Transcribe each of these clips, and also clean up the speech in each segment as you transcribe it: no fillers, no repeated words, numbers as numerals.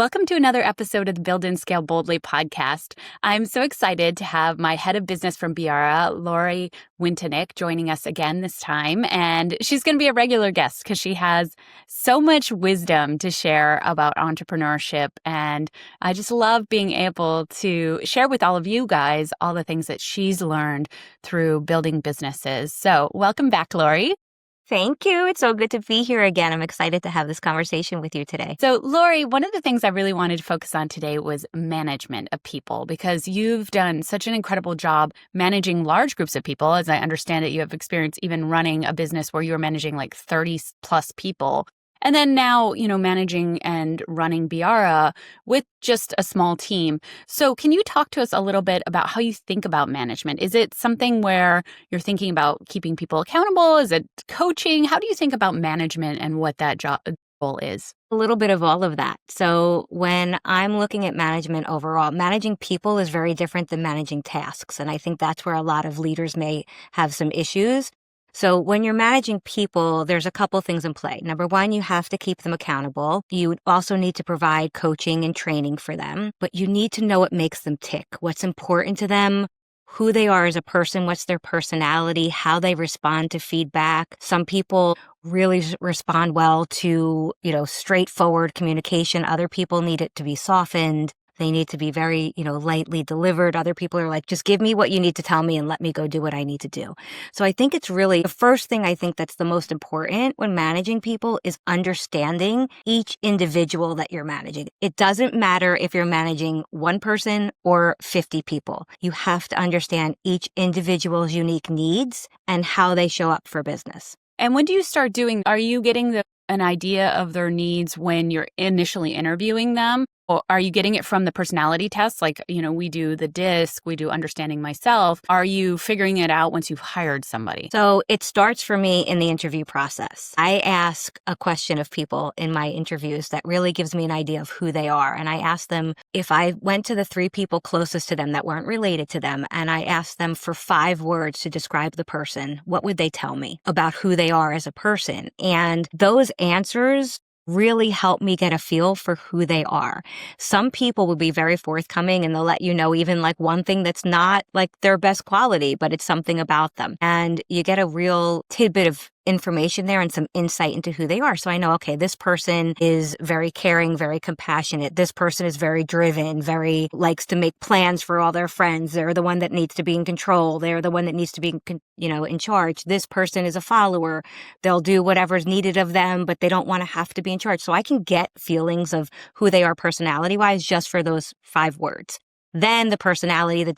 welcome to another episode of the Build and Scale Boldly podcast. I'm so excited to have my head of business from Beyara, Laurie Wintonick, joining us again this time. And she's going to be a regular guest because she has so much wisdom to share about entrepreneurship. And I just love being able to share with all of you guys all the things that she's learned through building businesses. So welcome back, Laurie. Thank you. It's so good to be here again. I'm excited to have this conversation with you today. So, Laurie, one of the things I really wanted to focus on today was management of people, because you've done such an incredible job managing large groups of people. As I understand it, you have experience even running a business where you were managing like 30 plus people. And then now, managing and running Beyara with just a small team. So can you talk to us a little bit about how you think about management? Is it something where you're thinking about keeping people accountable? Is it coaching? How do you think about management and what that job role is? A little bit of all of that. So when I'm looking at management overall, managing people is very different than managing tasks. And I think that's where a lot of leaders may have some issues. So when you're managing people, there's a couple things in play. Number one, you have to keep them accountable. You also need to provide coaching and training for them, but you need to know what makes them tick, what's important to them, who they are as a person, what's their personality, how they respond to feedback. Some people really respond well to, straightforward communication. Other people need it to be softened. They need to be very, lightly delivered. Other people are like, just give me what you need to tell me and let me go do what I need to do. So I think it's really the first thing I think that's the most important when managing people is understanding each individual that you're managing. It doesn't matter if you're managing one person or 50 people. You have to understand each individual's unique needs and how they show up for business. And when do you start are you getting an idea of their needs when you're initially interviewing them? Or are you getting it from the personality tests? Like, we do the DISC, we do Understanding Myself. Are you figuring it out once you've hired somebody? So it starts for me in the interview process. I ask a question of people in my interviews that really gives me an idea of who they are. And I ask them, if I went to the 3 people closest to them that weren't related to them, and I asked them for 5 words to describe the person, what would they tell me about who they are as a person? And those answers really help me get a feel for who they are. Some people will be very forthcoming and they'll let you know even like one thing that's not like their best quality, but it's something about them. And you get a real tidbit of information there and some insight into who they are. So I know, okay, this person is very caring, very compassionate. This person is very driven, very likes to make plans for all their friends. They're the one that needs to be in control. They're the one that needs to be, in charge. This person is a follower. They'll do whatever's needed of them, but they don't want to have to be in charge. So I can get feelings of who they are personality-wise just for those 5 words. Then the personality, the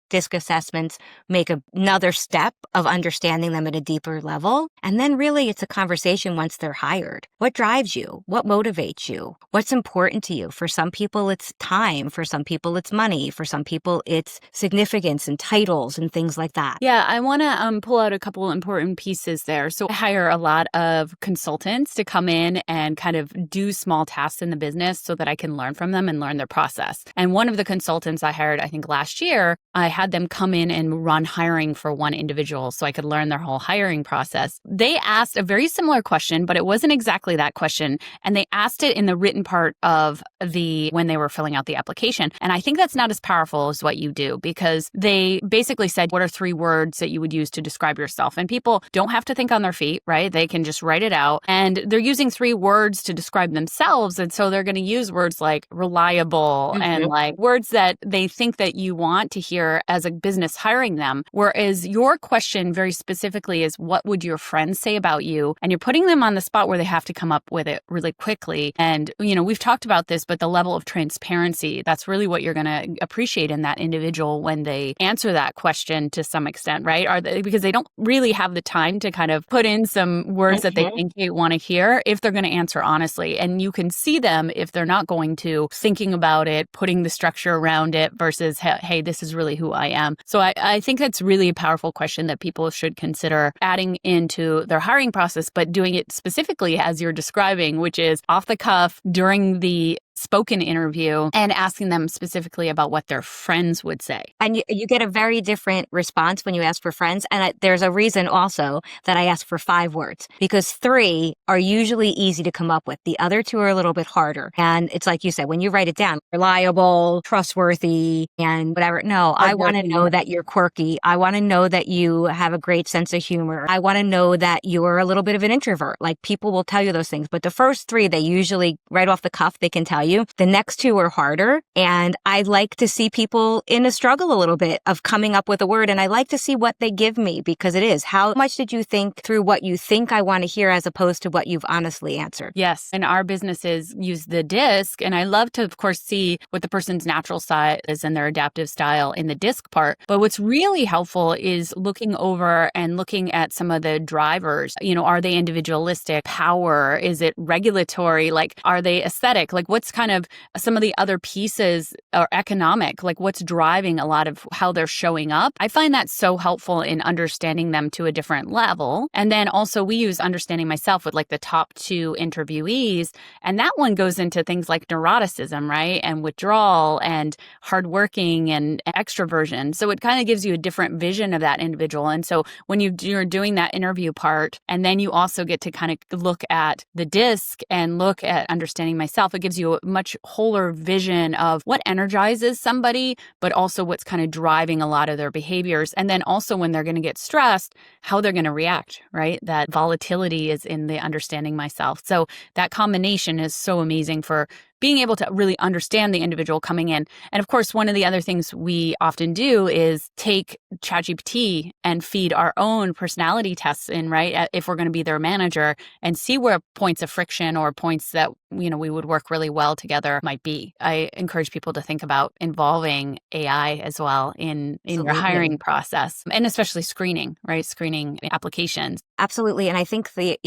DISC assessments make another step of understanding them at a deeper level. And then really it's a conversation once they're hired. What drives you? What motivates you? What's important to you? For some people, it's time. For some people, it's money. For some people, it's significance and titles and things like that. Yeah, I want to pull out a couple important pieces there. So I hire a lot of consultants to come in and kind of do small tasks in the business so that I can learn from them and learn their process. And one of the consultants I hired, I think last year, I had them come in and run hiring for one individual so I could learn their whole hiring process. They asked a very similar question, but it wasn't exactly that question. And they asked it in the written part of when they were filling out the application. And I think that's not as powerful as what you do, because they basically said, what are 3 words that you would use to describe yourself? And people don't have to think on their feet, right? They can just write it out. And they're using 3 words to describe themselves. And so they're going to use words like reliable and like words that they think that you want to hear as a business hiring them. Whereas your question very specifically is, what would your friends say about you? And you're putting them on the spot where they have to come up with it really quickly. And, we've talked about this, but the level of transparency, that's really what you're going to appreciate in that individual when they answer that question to some extent, right? Because they don't really have the time to kind of put in some words that they think they want to hear if they're going to answer honestly. And you can see them if they're not going to, thinking about it, putting the structure around it versus, hey, this is really who I am. So I think that's really a powerful question that people should consider adding into their hiring process, but doing it specifically as you're describing, which is off the cuff during the spoken interview and asking them specifically about what their friends would say. And you get a very different response when you ask for friends. And there's a reason also that I ask for 5 words, because 3 are usually easy to come up with. The other 2 are a little bit harder. And it's like you said, when you write it down, reliable, trustworthy, and whatever. No, I want to know that you're quirky. I want to know that you have a great sense of humor. I want to know that you're a little bit of an introvert. Like, people will tell you those things. But the first 3, they usually, right off the cuff, they can tell you. The next 2 are harder. And I like to see people in a struggle a little bit of coming up with a word. And I like to see what they give me, because it is, how much did you think through what you think I want to hear as opposed to what you've honestly answered? Yes. And our businesses use the DISC. And I love to, of course, see what the person's natural style is and their adaptive style in the DISC part. But what's really helpful is looking over and looking at some of the drivers. Are they individualistic? Power? Is it regulatory? Like, are they aesthetic? Like, what's kind of some of the other pieces, or economic? Like, what's driving a lot of how they're showing up? I find that so helpful in understanding them to a different level. And then also we use understanding myself with like the top 2 interviewees. And that one goes into things like neuroticism, right? And withdrawal and hardworking and extroversion. So it kind of gives you a different vision of that individual. And so when you're doing that interview part, and then you also get to kind of look at the DISC and look at understanding myself, it gives you a much wholer vision of what energizes somebody, but also what's kind of driving a lot of their behaviors. And then also when they're going to get stressed, how they're going to react, right? That volatility is in the understanding myself. So that combination is so amazing for being able to really understand the individual coming in. And of course, one of the other things we often do is take ChatGPT and feed our own personality tests in, right? If we're going to be their manager, and see where points of friction or points that, we would work really well together might be. I encourage people to think about involving AI as well in your hiring process, and especially screening, right? Screening applications. Absolutely. And I think the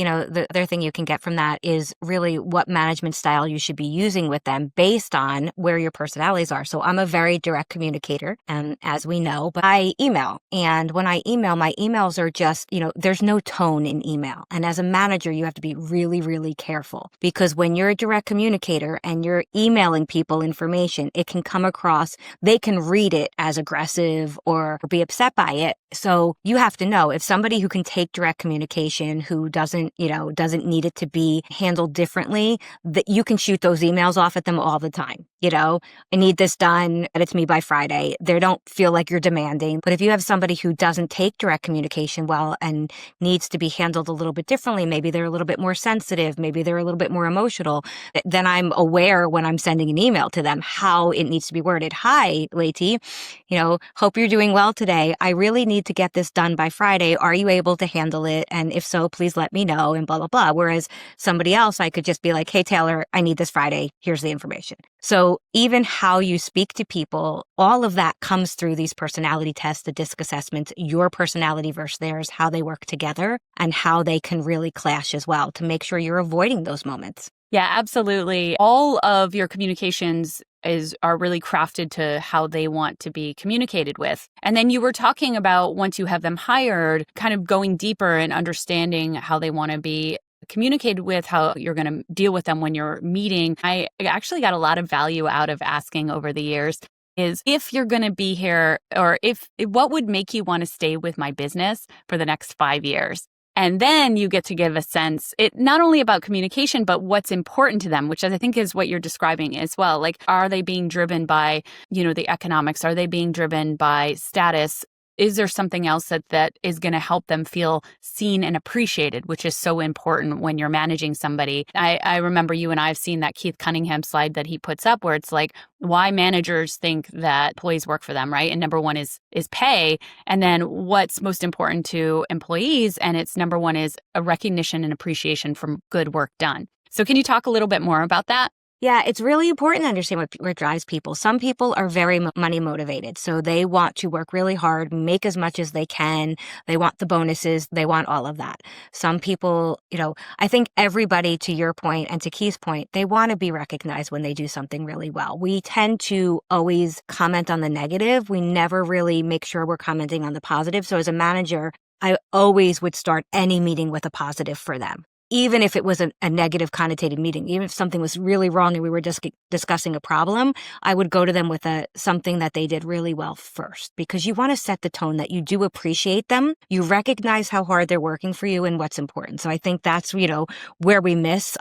other thing you can get from that is really what management style you should be using with them based on where your personalities are. So I'm a very direct communicator, as we know, but I email. And when I email, my emails are just, there's no tone in email. And as a manager, you have to be really, really careful, because when you're a direct communicator and you're emailing people information, it can come across, they can read it as aggressive or be upset by it. So you have to know, if somebody who can take direct communication, who doesn't need it to be handled differently, that you can shoot those emails off at them all the time. I need this done, get it to me by Friday. They don't feel like you're demanding. But if you have somebody who doesn't take direct communication well and needs to be handled a little bit differently, maybe they're a little bit more sensitive, maybe they're a little bit more emotional, then I'm aware when I'm sending an email to them how it needs to be worded. Hi, Leti, hope you're doing well today. I really need to get this done by Friday. Are you able to handle it? And if so, please let me know, and blah, blah, blah. Whereas somebody else, I could just be like, hey, Taylor, I need this Friday. Here's the information. So even how you speak to people, all of that comes through these personality tests, the DISC assessments, your personality versus theirs, how they work together, and how they can really clash as well to make sure you're avoiding those moments. Yeah, absolutely. All of your communications are really crafted to how they want to be communicated with. And then you were talking about, once you have them hired, kind of going deeper and understanding how they want to be communicated with, how you're going to deal with them when you're meeting. I actually got a lot of value out of asking over the years is, if you're going to be here, or what would make you want to stay with my business for the next 5 years? And then you get to give a sense, it not only about communication, but what's important to them, which I think is what you're describing as well. Like, are they being driven by, the economics? Are they being driven by status? Is there something else that is going to help them feel seen and appreciated, which is so important when you're managing somebody? I remember you and I have seen that Keith Cunningham slide that he puts up, where it's like, why managers think that employees work for them, right? And number one is pay. And then what's most important to employees? And it's number one is a recognition and appreciation from good work done. So can you talk a little bit more about that? Yeah, it's really important to understand what drives people. Some people are very money motivated. So they want to work really hard, make as much as they can. They want the bonuses. They want all of that. Some people, I think everybody, to your point and to Keith's point, they want to be recognized when they do something really well. We tend to always comment on the negative. We never really make sure we're commenting on the positive. So as a manager, I always would start any meeting with a positive for them. even if it was a negative connotated meeting, even if something was really wrong and we were just discussing a problem, I would go to them with something that they did really well first, because you want to set the tone that you do appreciate them. You recognize how hard they're working for you and what's important. So I think that's, where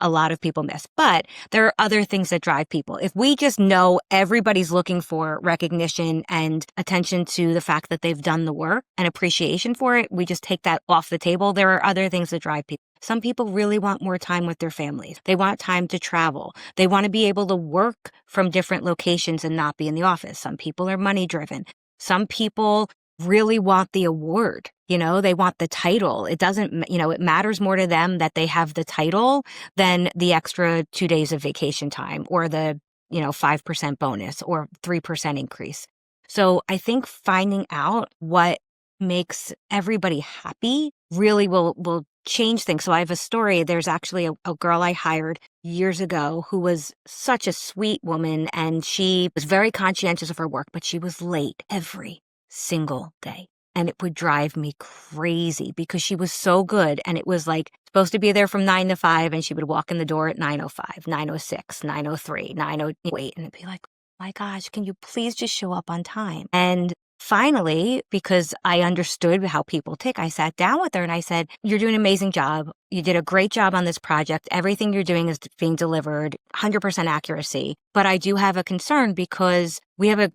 a lot of people miss. But there are other things that drive people. If we just know everybody's looking for recognition and attention to the fact that they've done the work and appreciation for it, we just take that off the table. There are other things that drive people. Some people really want more time with their families. They want time to travel. They want to be able to work from different locations and not be in the office. Some people are money driven. Some people really want the award. They want the title. It doesn't, it matters more to them that they have the title than the extra 2 days of vacation time or the, 5% bonus or 3% increase. So I think finding out what makes everybody happy really will change things. So I have a story. There's actually a girl I hired years ago who was such a sweet woman, and she was very conscientious of her work, but she was late every single day. And it would drive me crazy because she was so good. And it was like supposed to be there from 9 to 5, and she would walk in the door at 9:05, 9:06, 9:03, 9:08. And it'd be like, my gosh, can you please just show up on time? And finally, because I understood how people tick, I sat down with her and I said, you're doing an amazing job. You did a great job on this project. Everything you're doing is being delivered, 100% accuracy. But I do have a concern because we have a,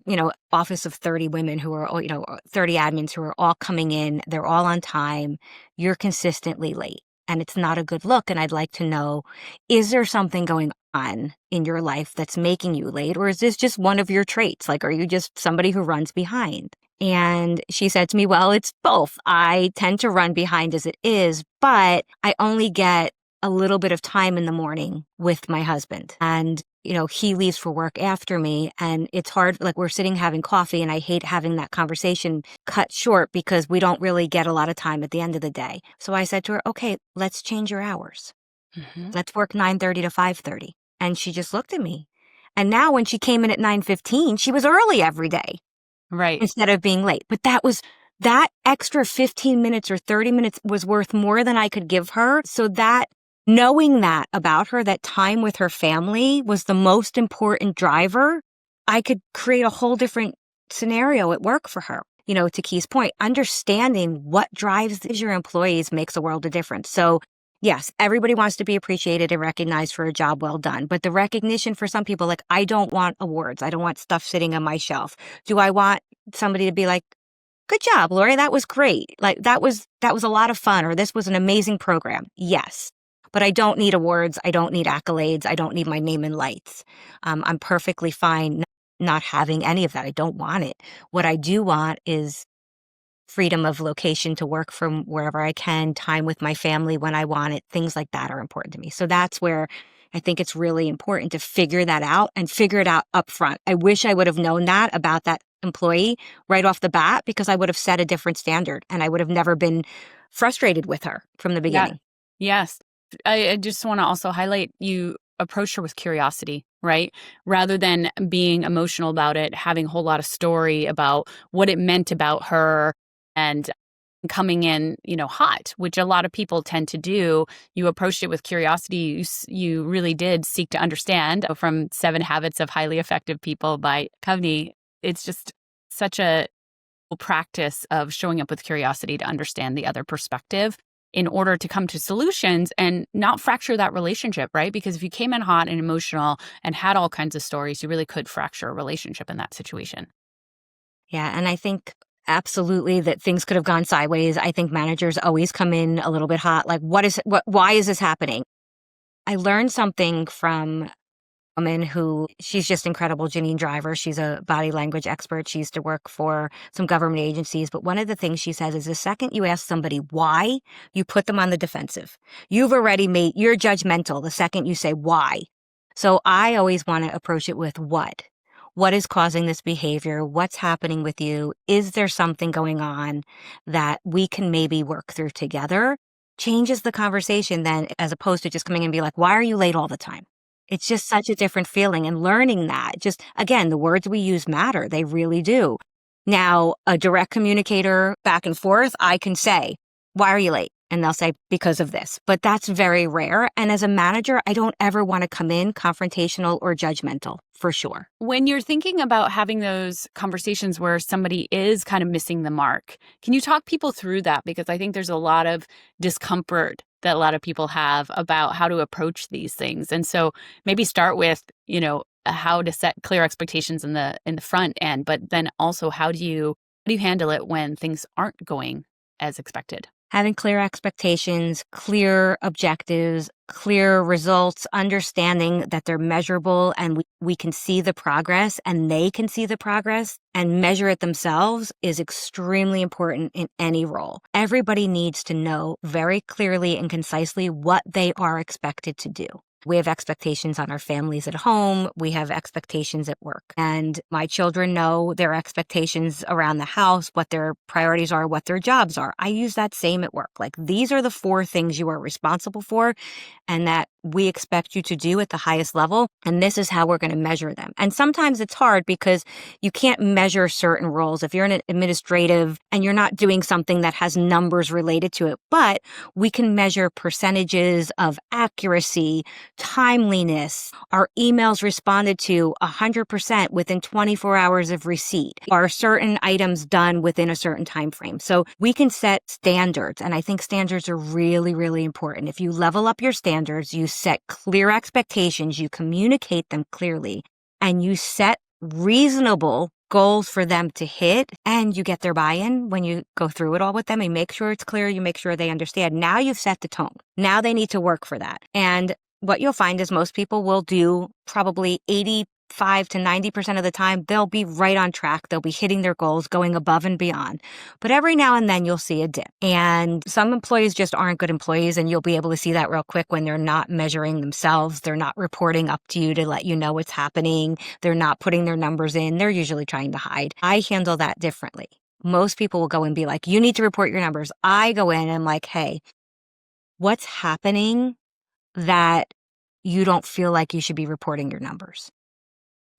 office of 30 women who are, 30 admins who are all coming in. They're all on time. You're consistently late. And it's not a good look. And I'd like to know, is there something going on in your life that's making you late? Or is this just one of your traits? Like, are you just somebody who runs behind? And she said to me, well, it's both. I tend to run behind as it is, but I only get a little bit of time in the morning with my husband. And, he leaves for work after me, and it's hard. Like, we're sitting having coffee, and I hate having that conversation cut short because we don't really get a lot of time at the end of the day. So I said to her, okay, let's change your hours. Mm-hmm. Let's work 9:30 to 5:30. And she just looked at me. And now when she came in at 9:15, she was early every day. Right. Instead of being late. But that extra 15 minutes or 30 minutes was worth more than I could give her. So that knowing that about her, that time with her family was the most important driver, I could create a whole different scenario at work for her. To Key's point, understanding what drives your employees makes a world of difference. So yes, everybody wants to be appreciated and recognized for a job well done. But the recognition for some people, like, I don't want awards. I don't want stuff sitting on my shelf. Do I want somebody to be like, good job, Laurie, that was great. Like, that was a lot of fun, or this was an amazing program. Yes. But I don't need awards. I don't need accolades. I don't need my name in lights. I'm perfectly fine not having any of that. I don't want it. What I do want is freedom of location to work from wherever I can, time with my family when I want it. Things like that are important to me. So that's where I think it's really important to figure that out and figure it out up front. I wish I would have known that about that employee right off the bat, because I would have set a different standard and I would have never been frustrated with her from the beginning. Yeah. Yes. I just want to also highlight, you approached her with curiosity, right? Rather than being emotional about it, having a whole lot of story about what it meant about her and coming in, hot, which a lot of people tend to do. You approached it with curiosity. You really did seek to understand. From 7 Habits of Highly Effective People by Covey, it's just such a practice of showing up with curiosity to understand the other perspective in order to come to solutions and not fracture that relationship, right? Because if you came in hot and emotional and had all kinds of stories, you really could fracture a relationship in that situation. Yeah, and I think absolutely that things could have gone sideways. I think managers always come in a little bit hot. Like, why is this happening? I learned something from a woman who, she's just incredible, Janine Driver. She's a body language expert. She used to work for some government agencies. But one of the things she says is the second you ask somebody why, you put them on the defensive. You're judgmental the second you say why. So I always want to approach it with what. What is causing this behavior? What's happening with you? Is there something going on that we can maybe work through together? Changes the conversation then, as opposed to just coming in and be like, why are you late all the time? It's just such a different feeling, and learning that, just again, the words we use matter. They really do. Now, a direct communicator back and forth, I can say, why are you late? And they'll say, because of this. But that's very rare. And as a manager, I don't ever want to come in confrontational or judgmental, for sure. When you're thinking about having those conversations where somebody is kind of missing the mark, can you talk people through that? Because I think there's a lot of discomfort that a lot of people have about how to approach these things. And so maybe start with, how to set clear expectations in the front end, but then also how do you handle it when things aren't going as expected? Having clear expectations, clear objectives, clear results, understanding that they're measurable and we can see the progress and they can see the progress and measure it themselves is extremely important in any role. Everybody needs to know very clearly and concisely what they are expected to do. We have expectations on our families at home. We have expectations at work. And my children know their expectations around the house, what their priorities are, what their jobs are. I use that same at work. Like, these are the 4 things you are responsible for and that we expect you to do at the highest level. And this is how we're going to measure them. And sometimes it's hard because you can't measure certain roles. If you're an administrative and you're not doing something that has numbers related to it, but we can measure percentages of accuracy, timeliness, our emails responded to 100% within 24 hours of receipt, are certain items done within a certain time frame. So we can set standards, and I think standards are really, really important. If you level up your standards, you set clear expectations, you communicate them clearly, and you set reasonable goals for them to hit, and you get their buy-in when you go through it all with them and make sure it's clear, you make sure they understand. Now you've set the tone. Now they need to work for that. And what you'll find is most people will do probably 85 to 90% of the time, they'll be right on track. They'll be hitting their goals, going above and beyond. But every now and then you'll see a dip. And some employees just aren't good employees, and you'll be able to see that real quick when they're not measuring themselves. They're not reporting up to you to let you know what's happening. They're not putting their numbers in. They're usually trying to hide. I handle that differently. Most people will go and be like, you need to report your numbers. I go in and I'm like, hey, what's happening that you don't feel like you should be reporting your numbers?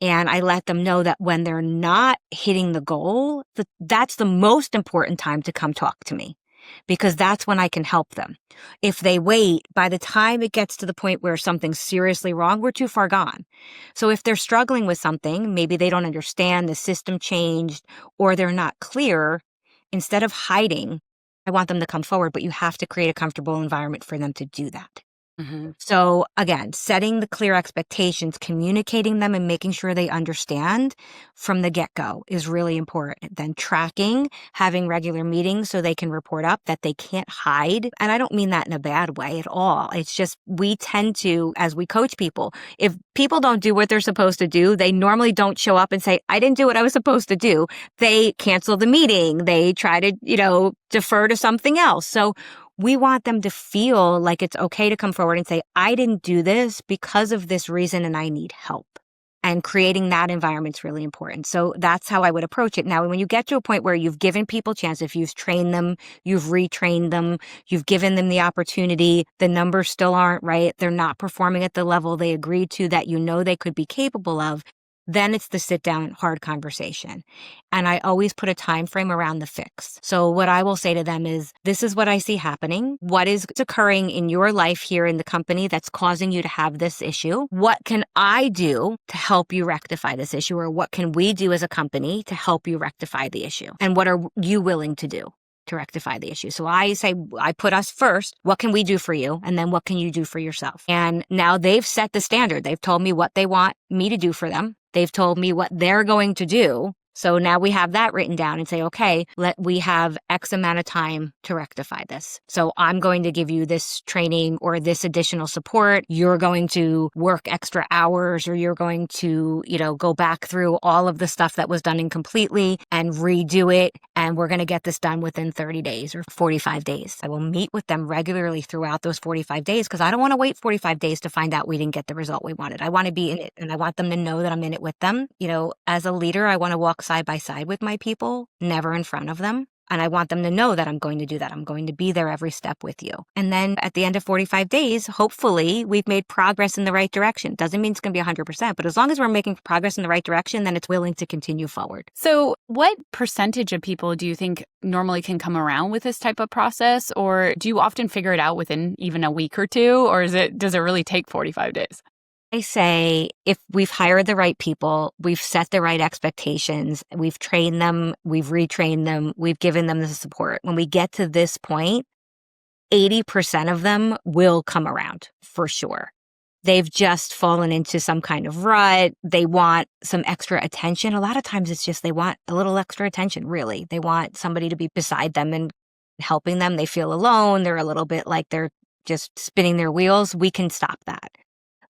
And I let them know that when they're not hitting the goal, that's the most important time to come talk to me, because that's when I can help them. If they wait, by the time it gets to the point where something's seriously wrong, we're too far gone. So if they're struggling with something, maybe they don't understand the system changed or they're not clear, instead of hiding, I want them to come forward, but you have to create a comfortable environment for them to do that. Mm-hmm. So again, setting the clear expectations, communicating them and making sure they understand from the get-go is really important. Then tracking, having regular meetings so they can report up, that they can't hide. And I don't mean that in a bad way at all. It's just we tend to, as we coach people, if people don't do what they're supposed to do, they normally don't show up and say, I didn't do what I was supposed to do. They cancel the meeting. They try to, defer to something else. So we want them to feel like it's okay to come forward and say, I didn't do this because of this reason and I need help. And creating that environment's really important. So that's how I would approach it. Now, when you get to a point where you've given people chance, if you've trained them, you've retrained them, you've given them the opportunity, the numbers still aren't right, they're not performing at the level they agreed to that they could be capable of, then it's the sit down hard conversation. And I always put a time frame around the fix. So what I will say to them is, this is what I see happening. What is occurring in your life here in the company that's causing you to have this issue? What can I do to help you rectify this issue? Or what can we do as a company to help you rectify the issue? And what are you willing to do to rectify the issue? So I say, I put us first. What can we do for you? And then what can you do for yourself? And now they've set the standard. They've told me what they want me to do for them. They've told me what they're going to do. So now we have that written down and say, okay, we have X amount of time to rectify this. So I'm going to give you this training or this additional support. You're going to work extra hours, or you're going to, go back through all of the stuff that was done incompletely and redo it. And we're going to get this done within 30 days or 45 days. I will meet with them regularly throughout those 45 days because I don't want to wait 45 days to find out we didn't get the result we wanted. I want to be in it, and I want them to know that I'm in it with them. As a leader, I want to walk side by side with my people, never in front of them. And I want them to know that I'm going to do that. I'm going to be there every step with you. And then at the end of 45 days, hopefully we've made progress in the right direction. Doesn't mean it's going to be 100%, but as long as we're making progress in the right direction, then it's willing to continue forward. So what percentage of people do you think normally can come around with this type of process? Or do you often figure it out within even a week or two? Or does it really take 45 days? I say if we've hired the right people, we've set the right expectations, we've trained them, we've retrained them, we've given them the support. When we get to this point, 80% of them will come around for sure. They've just fallen into some kind of rut. They want some extra attention. A lot of times it's just they want a little extra attention, really. They want somebody to be beside them and helping them. They feel alone. They're a little bit like they're just spinning their wheels. We can stop that.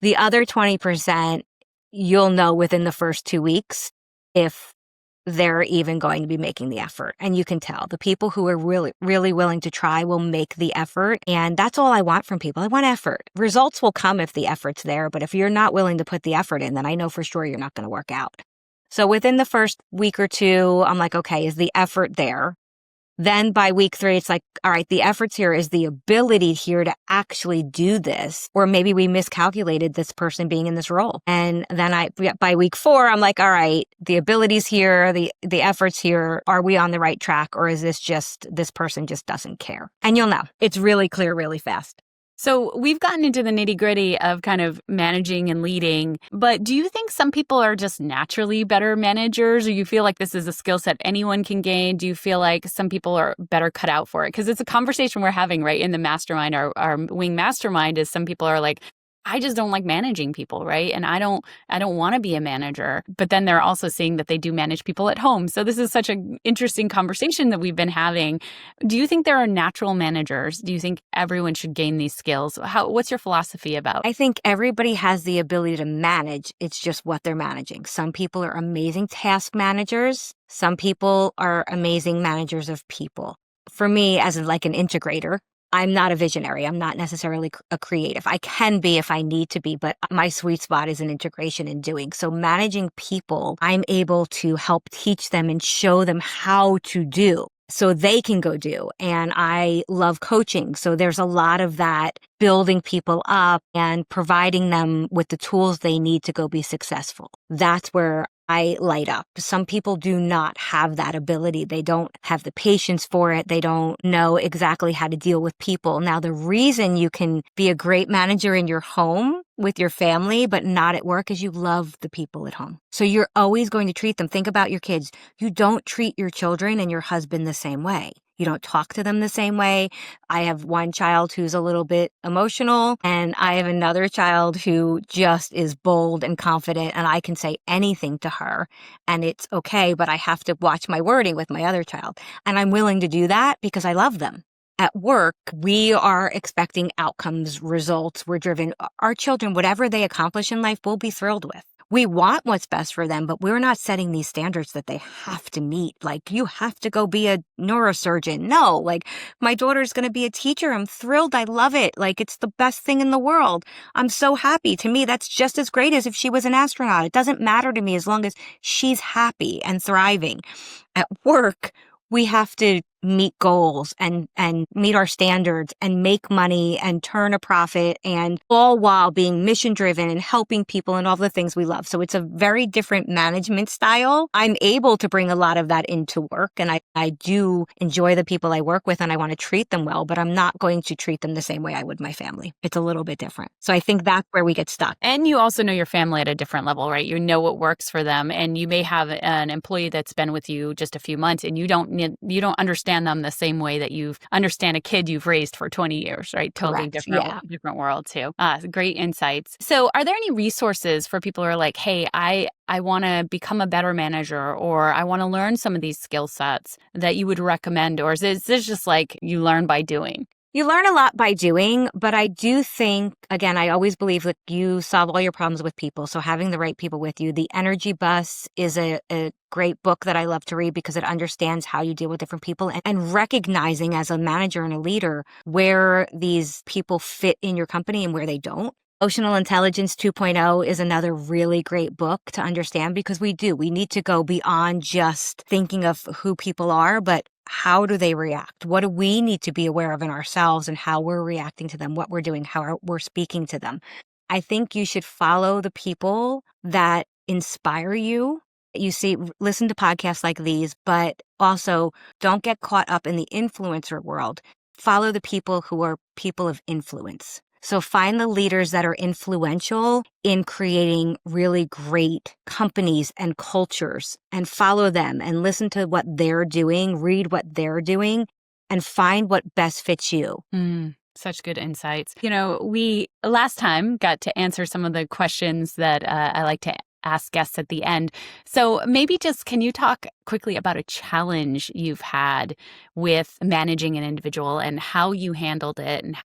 The other 20%, you'll know within the first 2 weeks if they're even going to be making the effort. And you can tell the people who are really, really willing to try will make the effort. And that's all I want from people. I want effort. Results will come if the effort's there. But if you're not willing to put the effort in, then I know for sure you're not going to work out. So within the first week or two, I'm like, okay, is the effort there? Then by week 3, it's like, all right, the efforts here is the ability here to actually do this. Or maybe we miscalculated this person being in this role. And then by week 4, I'm like, all right, the abilities here, the efforts here, are we on the right track? Or is this person just doesn't care? And you'll know. It's really clear really fast. So we've gotten into the nitty-gritty of kind of managing and leading, but do you think some people are just naturally better managers, or you feel like this is a skill set anyone can gain? Do you feel like some people are better cut out for it? Because it's a conversation we're having, right, in the mastermind. Our wing mastermind is some people are like, I just don't like managing people, right? And I don't want to be a manager. But then they're also seeing that they do manage people at home. So this is such an interesting conversation that we've been having. Do you think there are natural managers? Do you think everyone should gain these skills? What's your philosophy about? I think everybody has the ability to manage. It's just what they're managing. Some people are amazing task managers. Some people are amazing managers of people. For me, as like an integrator, I'm not a visionary. I'm not necessarily a creative. I can be if I need to be, but my sweet spot is in integration and doing. So managing people, I'm able to help teach them and show them how to do so they can go do. And I love coaching. So there's a lot of that, building people up and providing them with the tools they need to go be successful. That's where I light up. Some people do not have that ability. They don't have the patience for it. They don't know exactly how to deal with people. Now, the reason you can be a great manager in your home with your family, but not at work, is you love the people at home. So you're always going to treat them. Think about your kids. You don't treat your children and your husband the same way. You don't talk to them the same way. I have one child who's a little bit emotional, and I have another child who just is bold and confident, and I can say anything to her and it's okay, but I have to watch my wording with my other child. And I'm willing to do that because I love them. At work, we are expecting outcomes, results. We're driven. Our children, whatever they accomplish in life, we'll be thrilled with. We want what's best for them, but we're not setting these standards that they have to meet. Like, you have to go be a neurosurgeon. No, like, my daughter's going to be a teacher. I'm thrilled. I love it. Like, it's the best thing in the world. I'm so happy. To me, that's just as great as if she was an astronaut. It doesn't matter to me as long as she's happy and thriving. At work, we have to meet goals and meet our standards and make money and turn a profit, and all while being mission driven and helping people and all the things we love. So it's a very different management style. I'm able to bring a lot of that into work, and I do enjoy the people I work with and I want to treat them well, but I'm not going to treat them the same way I would my family. It's a little bit different. So I think that's where we get stuck. And you also know your family at a different level, right? You know what works for them, and you may have an employee that's been with you just a few months and you don't understand them the same way that you understand a kid you've raised for 20 years, right? Totally Correct. different world too. Great insights. So are there any resources for people who are like, hey, I want to become a better manager, or I want to learn some of these skill sets that you would recommend? Or is this just like you learn by doing? You learn a lot by doing, but I do think, again, I always believe that you solve all your problems with people. So having the right people with you. The Energy Bus is a great book that I love to read because it understands how you deal with different people and recognizing as a manager and a leader where these people fit in your company and where they don't. Emotional Intelligence 2.0 is another really great book to understand because we need to go beyond just thinking of who people are, but how do they react? What do we need to be aware of in ourselves and how we're reacting to them, what we're doing, how we're speaking to them? I think you should follow the people that inspire you. You see, listen to podcasts like these, but also don't get caught up in the influencer world. Follow the people who are people of influence. So find the leaders that are influential in creating really great companies and cultures and follow them and listen to what they're doing, read what they're doing, and find what best fits you. Such good insights. We last time got to answer some of the questions that I like to ask guests at the end. So maybe just can you talk quickly about a challenge you've had with managing an individual and how you handled it and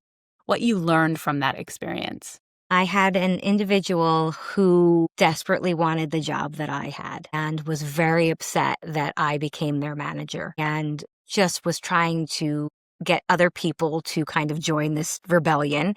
what you learned from that experience? I had an individual who desperately wanted the job that I had and was very upset that I became their manager and just was trying to get other people to kind of join this rebellion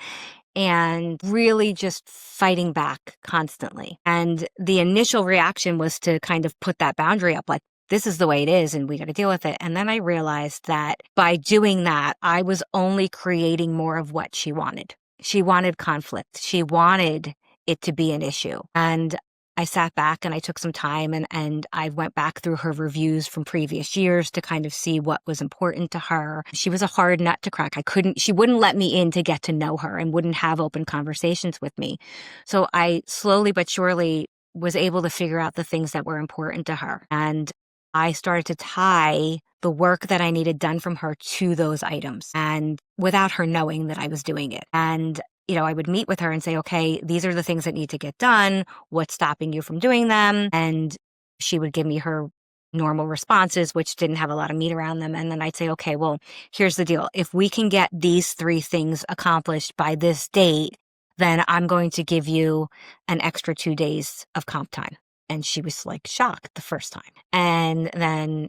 and really just fighting back constantly. And the initial reaction was to kind of put that boundary up, like, this is the way it is and we got to deal with it. And then I realized that by doing that, I was only creating more of what she wanted. She wanted conflict. She wanted it to be an issue. And I sat back and I took some time and I went back through her reviews from previous years to kind of see what was important to her. She was a hard nut to crack. She wouldn't let me in to get to know her and wouldn't have open conversations with me. So I slowly but surely was able to figure out the things that were important to her. And I started to tie the work that I needed done from her to those items and without her knowing that I was doing it. And I would meet with her and say, okay, these are the things that need to get done. What's stopping you from doing them? And she would give me her normal responses, which didn't have a lot of meat around them. And then I'd say, okay, well, here's the deal. If we can get these 3 things accomplished by this date, then I'm going to give you an extra 2 days of comp time. And she was like shocked the first time. And then,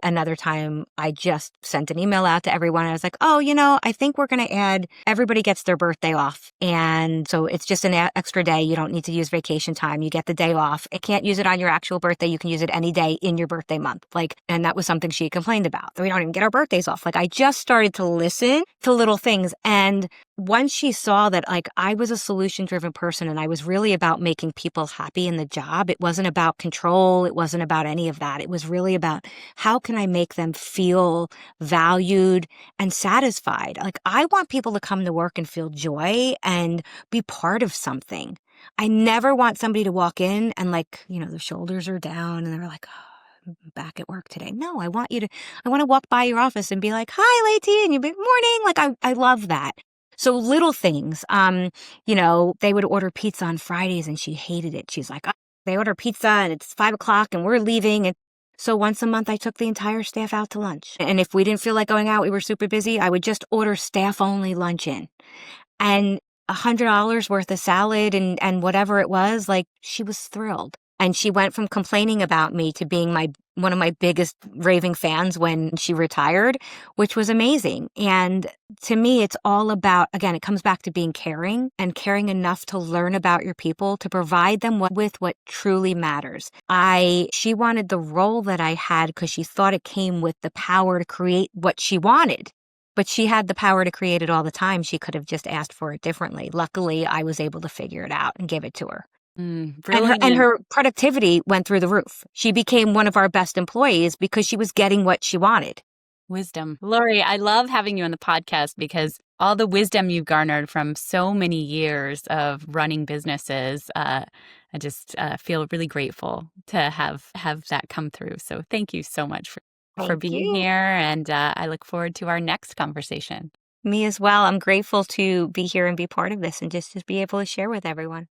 another time I just sent an email out to everyone. I was like, oh, I think we're going to add, everybody gets their birthday off. And so it's just an extra day. You don't need to use vacation time. You get the day off. I can't use it on your actual birthday. You can use it any day in your birthday month. And that was something she complained about. We don't even get our birthdays off. I just started to listen to little things. And once she saw that I was a solution-driven person and I was really about making people happy in the job, it wasn't about control. It wasn't about any of that. It was really about how can I make them feel valued and satisfied? I want people to come to work and feel joy and be part of something. I never want somebody to walk in and their shoulders are down and they're like, oh, I'm back at work today. No, I want to walk by your office and be like, hi, Leti, and you'd be morning. I love that. So little things, they would order pizza on Fridays and she hated it. She's like, oh, they order pizza and it's 5:00 and we're leaving. And so once a month I took the entire staff out to lunch. And if we didn't feel like going out, we were super busy, I would just order staff only lunch in. And $100 worth of salad and whatever it was, she was thrilled. And she went from complaining about me to being one of my biggest raving fans when she retired, which was amazing. And to me, it's all about, again, it comes back to being caring and caring enough to learn about your people, to provide them with what truly matters. She wanted the role that I had because she thought it came with the power to create what she wanted. But she had the power to create it all the time. She could have just asked for it differently. Luckily, I was able to figure it out and give it to her. And her productivity went through the roof. She became one of our best employees because she was getting what she wanted. Wisdom. Laurie, I love having you on the podcast because all the wisdom you've garnered from so many years of running businesses, I just feel really grateful to have that come through. So thank you so much for being here. And I look forward to our next conversation. Me as well. I'm grateful to be here and be part of this and just to be able to share with everyone.